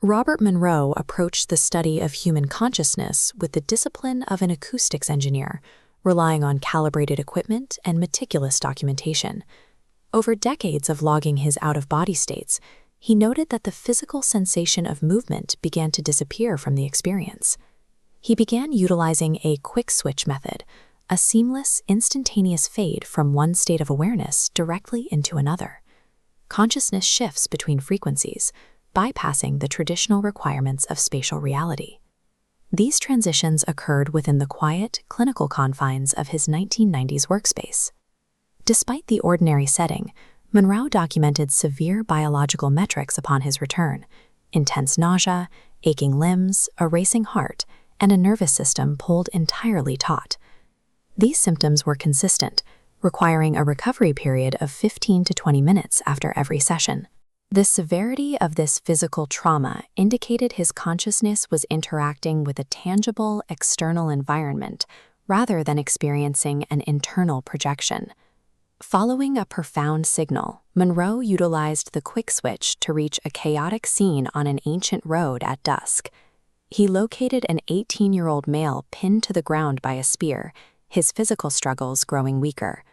Robert Monroe approached the study of human consciousness with the discipline of an acoustics engineer, relying on calibrated equipment and meticulous documentation. Over decades of logging his out-of-body states, he noted that the physical sensation of movement began to disappear from the experience. He began utilizing a quick switch method, a seamless, instantaneous fade from one state of awareness directly into another. Consciousness shifts between frequencies, bypassing the traditional requirements of spatial reality. These transitions occurred within the quiet, clinical confines of his 1990s workspace. Despite the ordinary setting, Monroe documented severe biological metrics upon his return: intense nausea, aching limbs, a racing heart, and a nervous system pulled entirely taut. These symptoms were consistent, requiring a recovery period of 15 to 20 minutes after every session. The severity of this physical trauma indicated his consciousness was interacting with a tangible, external environment rather than experiencing an internal projection. Following a profound signal, Monroe utilized the quick switch to reach a chaotic scene on an ancient road at dusk. He located an 18-year-old male pinned to the ground by a spear, his physical struggles growing weaker.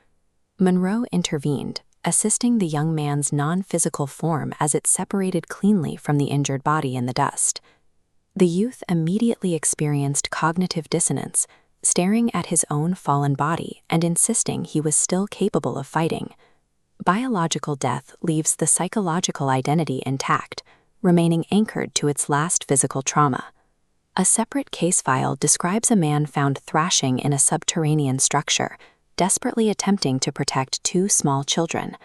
Monroe intervened, assisting the young man's non-physical form as it separated cleanly from the injured body in the dust. The youth immediately experienced cognitive dissonance, staring at his own fallen body and insisting he was still capable of fighting. Biological death leaves the psychological identity intact, remaining anchored to its last physical trauma. A separate case file describes a man found thrashing in a subterranean structure, desperately attempting to protect two small children.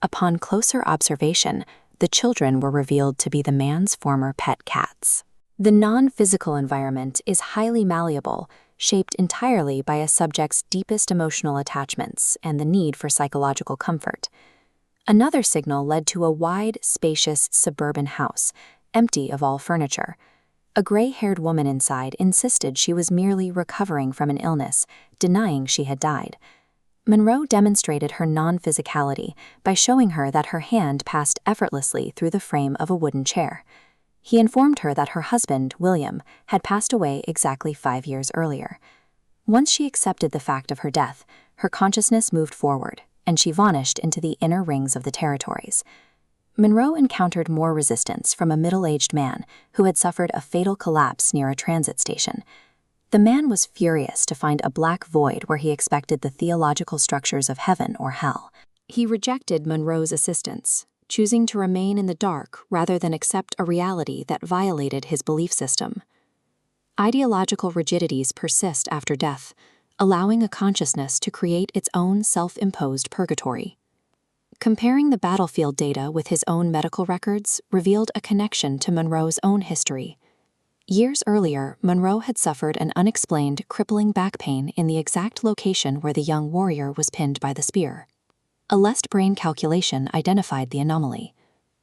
Upon closer observation, the children were revealed to be the man's former pet cats. The non-physical environment is highly malleable, shaped entirely by a subject's deepest emotional attachments and the need for psychological comfort. Another signal led to a wide, spacious suburban house, empty of all furniture. A gray-haired woman inside insisted she was merely recovering from an illness, denying she had died. Monroe demonstrated her non-physicality by showing her that her hand passed effortlessly through the frame of a wooden chair. He informed her that her husband, William, had passed away exactly 5 years earlier. Once she accepted the fact of her death, her consciousness moved forward, and she vanished into the inner rings of the territories. Monroe encountered more resistance from a middle-aged man who had suffered a fatal collapse near a transit station. The man was furious to find a black void where he expected the theological structures of heaven or hell. He rejected Monroe's assistance, choosing to remain in the dark rather than accept a reality that violated his belief system. Ideological rigidities persist after death, allowing a consciousness to create its own self-imposed purgatory. Comparing the battlefield data with his own medical records revealed a connection to Monroe's own history. Years earlier, Monroe had suffered an unexplained, crippling back pain in the exact location where the young warrior was pinned by the spear. A left brain calculation identified the anomaly.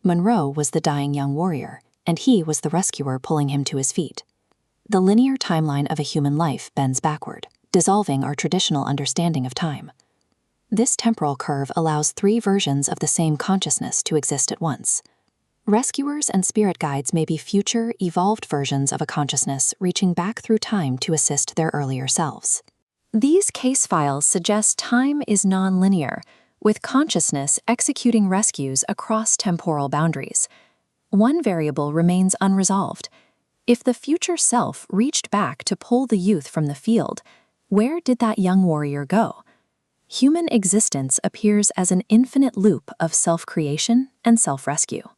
Monroe was the dying young warrior, and he was the rescuer pulling him to his feet. The linear timeline of a human life bends backward, dissolving our traditional understanding of time. This temporal curve allows 3 versions of the same consciousness to exist at once. Rescuers and spirit guides may be future, evolved versions of a consciousness reaching back through time to assist their earlier selves. These case files suggest time is non-linear, with consciousness executing rescues across temporal boundaries. One variable remains unresolved. If the future self reached back to pull the youth from the field, where did that young warrior go? Human existence appears as an infinite loop of self-creation and self-rescue.